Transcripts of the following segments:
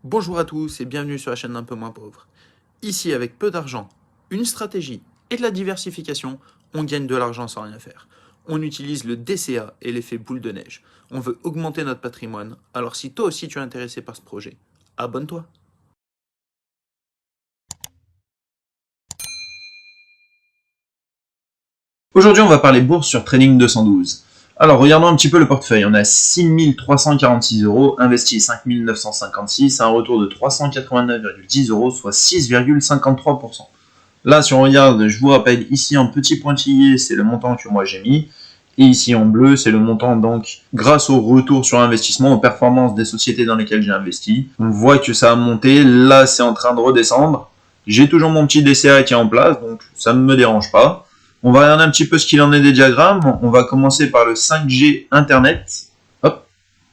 Bonjour à tous et bienvenue sur la chaîne d'un peu moins pauvre. Ici, avec peu d'argent, une stratégie et de la diversification, on gagne de l'argent sans rien faire. On utilise le DCA et l'effet boule de neige. On veut augmenter notre patrimoine, alors si toi aussi tu es intéressé par ce projet, abonne-toi. Aujourd'hui, on va parler bourse sur Trading 212. Alors, regardons un petit peu le portefeuille. On a 6 346 euros, investi 5 956, un retour de 389,10 euros, soit 6,53%. Là, si on regarde, je vous rappelle, ici en petit pointillé, c'est le montant que moi j'ai mis. Et ici en bleu, c'est le montant, donc, grâce au retour sur investissement, aux performances des sociétés dans lesquelles j'ai investi. On voit que ça a monté. Là, c'est en train de redescendre. J'ai toujours mon petit DCA qui est en place, donc ça ne me dérange pas. On va regarder un petit peu ce qu'il en est des diagrammes. On va commencer par le 5G Internet. Hop,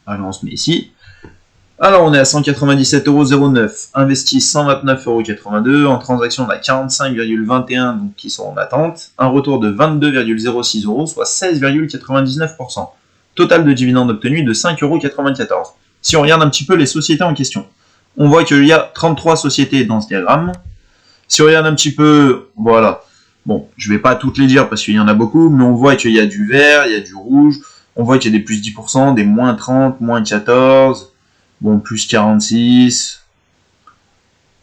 alors on se met ici. Alors on est à 197,09€, investi 129,82€, en transaction on a 45,21 donc qui sont en attente, un retour de 22,06€, soit 16,99%. Total de dividendes obtenus de 5,94€. Si on regarde un petit peu les sociétés en question, on voit qu'il y a 33 sociétés dans ce diagramme. Si on regarde un petit peu, voilà, bon, je ne vais pas toutes les dire parce qu'il y en a beaucoup, mais on voit qu'il y a du vert, il y a du rouge, on voit qu'il y a des plus 10%, des moins 30, moins 14, bon, plus 46.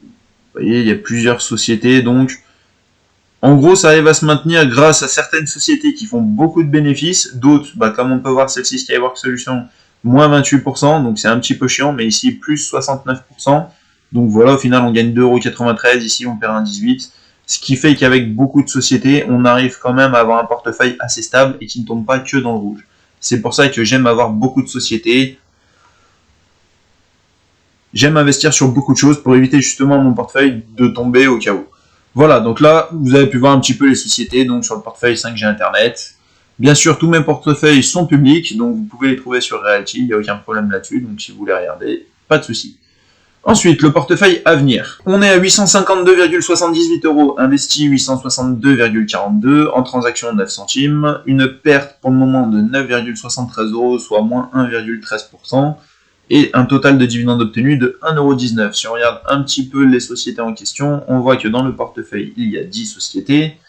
Vous voyez, il y a plusieurs sociétés, donc en gros, ça arrive à se maintenir grâce à certaines sociétés qui font beaucoup de bénéfices, d'autres, comme on peut voir celle-ci, Skywork Solutions, moins 28%, donc c'est un petit peu chiant, mais ici, plus 69%. Donc voilà, au final, on gagne 2,93€, ici, on perd 1,18€. Ce qui fait qu'avec beaucoup de sociétés, on arrive quand même à avoir un portefeuille assez stable et qui ne tombe pas que dans le rouge. C'est pour ça que j'aime avoir beaucoup de sociétés. J'aime investir sur beaucoup de choses pour éviter justement mon portefeuille de tomber au cas où. Voilà, donc là, vous avez pu voir un petit peu les sociétés donc sur le portefeuille 5G Internet. Bien sûr, tous mes portefeuilles sont publics, donc vous pouvez les trouver sur Realty, il n'y a aucun problème là-dessus, donc si vous voulez regarder, pas de souci. Ensuite, le portefeuille Avenir. On est à 852,78€, investi 862,42€, en transaction 9 centimes, une perte pour le moment de 9,73€, soit moins 1,13%, et un total de dividendes obtenus de 1,19€. Si on regarde un petit peu les sociétés en question, on voit que dans le portefeuille, il y a 10 sociétés.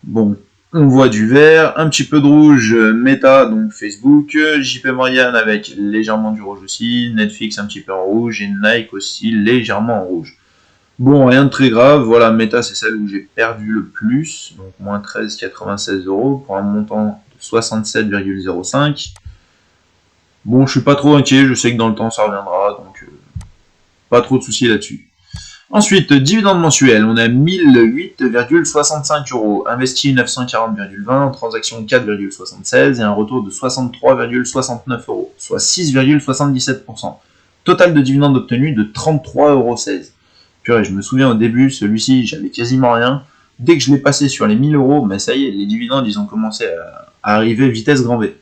Bon, on voit du vert, un petit peu de rouge, Meta, donc Facebook, JP Morgan avec légèrement du rouge aussi, Netflix un petit peu en rouge, et Nike aussi légèrement en rouge. Bon, rien de très grave, voilà, Meta c'est celle où j'ai perdu le plus, donc moins 13,96€ pour un montant de 67,05€. Bon, je suis pas trop inquiet, je sais que dans le temps ça reviendra, donc pas trop de soucis là-dessus. Ensuite, dividende mensuel, on a 1008,65€, investi 940,20€, en transaction 4,76€ et un retour de 63,69€, soit 6,77%. Total de dividendes obtenus de 33,16€. Purée, je me souviens au début, celui-ci, j'avais quasiment rien. Dès que je l'ai passé sur les 1000€, mais ça y est, les dividendes, ils ont commencé à arriver vitesse grand V.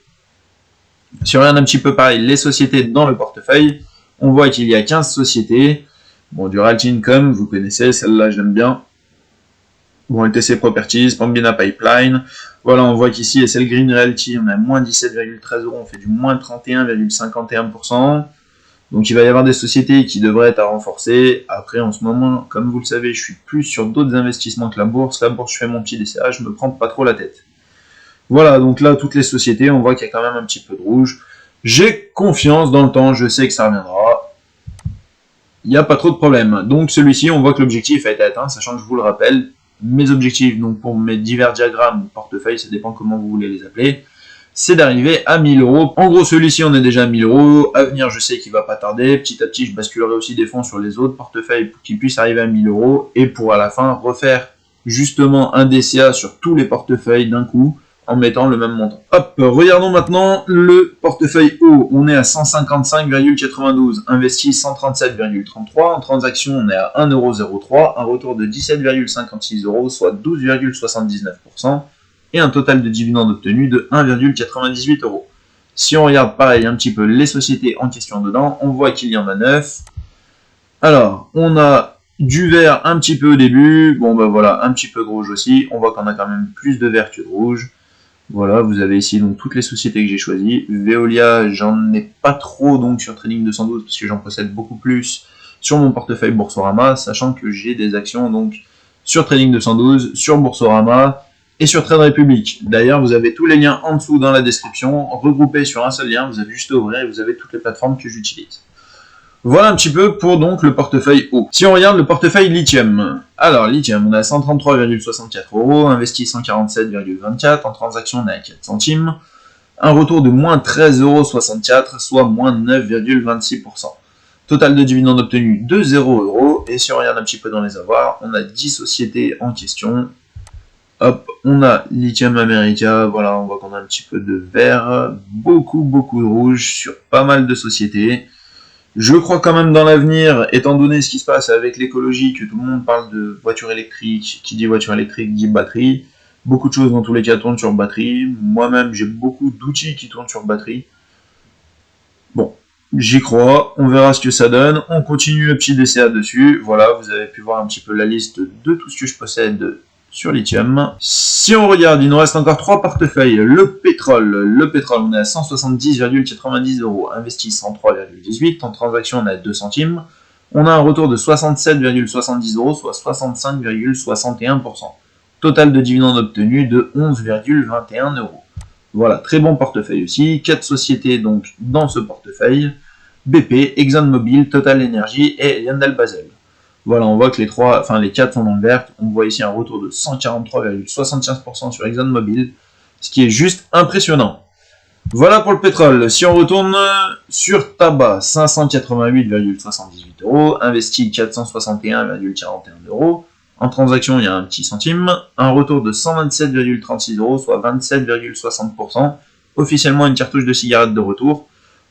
Si on regarde un petit peu pareil, les sociétés dans le portefeuille, on voit qu'il y a 15 sociétés. Bon, du Realty Income, vous connaissez, celle-là j'aime bien. Bon, LTC Properties, Pambina Pipeline. Voilà, on voit qu'ici, SL Green Realty, on a moins 17,13€, on fait du moins 31,51%. Donc il va y avoir des sociétés qui devraient être à renforcer. Après, en ce moment, comme vous le savez, je suis plus sur d'autres investissements que la bourse. La bourse, je fais mon petit DCA, je me prends pas trop la tête. Voilà, donc là, toutes les sociétés, on voit qu'il y a quand même un petit peu de rouge. J'ai confiance dans le temps, je sais que ça reviendra. Il n'y a pas trop de problème. Donc celui-ci, on voit que l'objectif a été atteint, sachant que je vous le rappelle, mes objectifs, donc pour mes divers diagrammes, portefeuille, ça dépend comment vous voulez les appeler, c'est d'arriver à 1000€. En gros, celui-ci, on est déjà à 1000€. Avenir, je sais qu'il va pas tarder. Petit à petit, je basculerai aussi des fonds sur les autres portefeuilles pour qu'ils puissent arriver à 1000€ et pour à la fin refaire justement un DCA sur tous les portefeuilles d'un coup, en mettant le même montant. Hop, regardons maintenant le portefeuille haut. On est à 155,92, investi 137,33, en transaction on est à 1,03€, un retour de 17,56€, soit 12,79%, et un total de dividendes obtenus de 1,98€. Si on regarde pareil un petit peu les sociétés en question dedans, on voit qu'il y en a 9. Alors, on a du vert un petit peu au début, bon voilà, un petit peu de rouge aussi, on voit qu'on a quand même plus de vert que de rouge. Voilà, vous avez ici donc toutes les sociétés que j'ai choisies. Veolia, j'en ai pas trop donc sur Trading 212 parce que j'en possède beaucoup plus. sur mon portefeuille Boursorama, sachant que j'ai des actions donc sur Trading 212, sur Boursorama et sur Trade Republic. D'ailleurs, vous avez tous les liens en dessous dans la description, regroupés sur un seul lien, vous avez juste à ouvrir et vous avez toutes les plateformes que j'utilise. Voilà un petit peu pour donc le portefeuille eau. Si on regarde le portefeuille lithium, alors lithium, on a 133,64 €, investi 147,24 €, en transaction on est à 4 centimes, un retour de moins 13,64 €, soit moins 9,26%. Total de dividendes obtenus de 0 €, et si on regarde un petit peu dans les avoirs, on a 10 sociétés en question. Hop, on a Lithium America, voilà, on voit qu'on a un petit peu de vert, beaucoup de rouge sur pas mal de sociétés. Je crois quand même dans l'avenir, étant donné ce qui se passe avec l'écologie, que tout le monde parle de voiture électrique, qui dit voiture électrique dit batterie. Beaucoup de choses dans tous les cas tournent sur batterie. Moi-même, j'ai beaucoup d'outils qui tournent sur batterie. Bon, j'y crois, on verra ce que ça donne. On continue le petit DCA dessus. Voilà, vous avez pu voir un petit peu la liste de tout ce que je possède sur lithium. Si on regarde, il nous reste encore 3 portefeuilles. Le pétrole, on est à 170,90 €, investi 103,18 €, en transaction on est à 2 centimes. On a un retour de 67,70 €, soit 65,61%. Total de dividendes obtenus de 11,21 €. Voilà, très bon portefeuille aussi. 4 sociétés donc dans ce portefeuille. BP, ExxonMobil, Total Energy et LyondellBasell. Voilà, on voit que les 4 sont dans le vert. On voit ici un retour de 143,75% sur ExxonMobil, ce qui est juste impressionnant. Voilà pour le pétrole. Si on retourne sur tabac, 588,78 €, investi 461,41 €. En transaction, il y a un petit centime. Un retour de 127,36 €, soit 27,60%. Officiellement, une cartouche de cigarette de retour,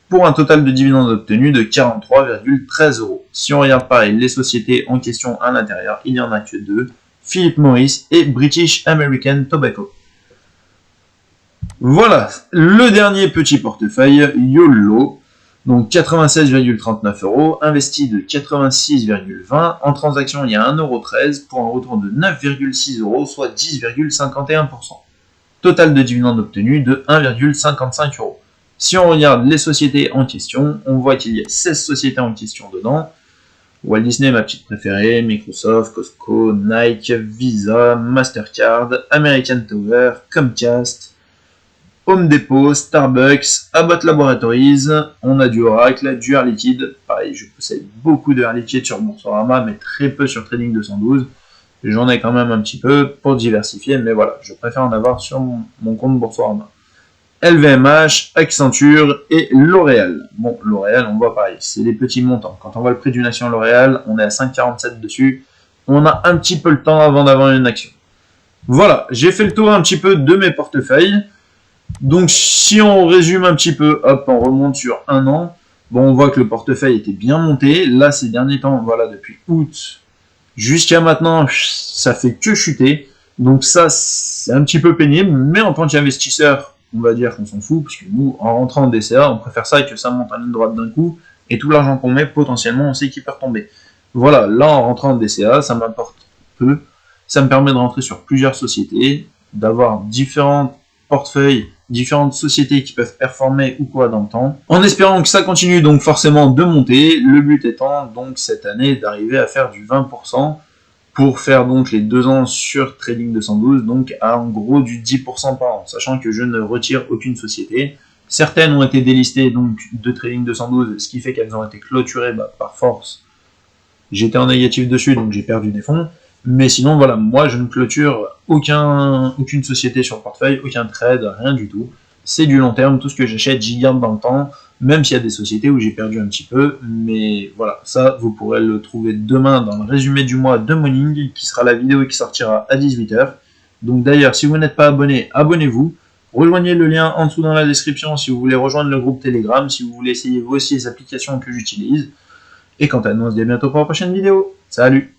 pour un total de dividendes obtenus de 43,13 €. Si on regarde pareil, les sociétés en question à l'intérieur, il n'y en a que 2, Philip Morris et British American Tobacco. Voilà, le dernier petit portefeuille, YOLO, donc 96,39 €, investi de 86,20 €, en transaction il y a 1,13 € pour un retour de 9,6 €, soit 10,51%. Total de dividendes obtenus de 1,55 €. Si on regarde les sociétés en question, on voit qu'il y a 16 sociétés en question dedans. Walt Disney, ma petite préférée, Microsoft, Costco, Nike, Visa, Mastercard, American Tower, Comcast, Home Depot, Starbucks, Abbott Laboratories, on a du Oracle, du Air Liquide. Pareil, je possède beaucoup de Air Liquide sur Boursorama, mais très peu sur Trading 212. J'en ai quand même un petit peu pour diversifier, mais voilà, je préfère en avoir sur mon compte Boursorama. LVMH, Accenture et L'Oréal. Bon, L'Oréal, on voit pareil, c'est des petits montants. Quand on voit le prix d'une action L'Oréal, on est à 5,47 dessus. On a un petit peu le temps avant d'avoir une action. Voilà, j'ai fait le tour un petit peu de mes portefeuilles. Donc, si on résume un petit peu, hop, on remonte sur un an. Bon, on voit que le portefeuille était bien monté. Là, ces derniers temps, voilà, depuis août jusqu'à maintenant, ça fait que chuter. Donc ça, c'est un petit peu pénible. Mais en tant qu'investisseur, on va dire qu'on s'en fout, parce que nous, en rentrant en DCA, on préfère ça et que ça monte en ligne droite d'un coup, et tout l'argent qu'on met, potentiellement, on sait qu'il peut retomber. Voilà, là, en rentrant en DCA, ça m'apporte peu, ça me permet de rentrer sur plusieurs sociétés, d'avoir différents portefeuilles, différentes sociétés qui peuvent performer ou quoi dans le temps, en espérant que ça continue donc forcément de monter, le but étant donc cette année d'arriver à faire du 20%, pour faire donc les 2 ans sur Trading 212, donc à en gros du 10% par an, sachant que je ne retire aucune société. Certaines ont été délistées donc de Trading 212, ce qui fait qu'elles ont été clôturées par force. J'étais en négatif dessus, donc j'ai perdu des fonds. Mais sinon, voilà, moi je ne clôture aucune société sur le portefeuille, aucun trade, rien du tout. C'est du long terme, tout ce que j'achète, j'y garde dans le temps, même s'il y a des sociétés où j'ai perdu un petit peu. Mais voilà, ça, vous pourrez le trouver demain dans le résumé du mois de Morning, qui sera la vidéo qui sortira à 18 h. Donc d'ailleurs, si vous n'êtes pas abonné, abonnez-vous. Rejoignez le lien en dessous dans la description si vous voulez rejoindre le groupe Telegram, si vous voulez essayer vous aussi les applications que j'utilise. Et quant à nous, on se dit à bientôt pour la prochaine vidéo. Salut!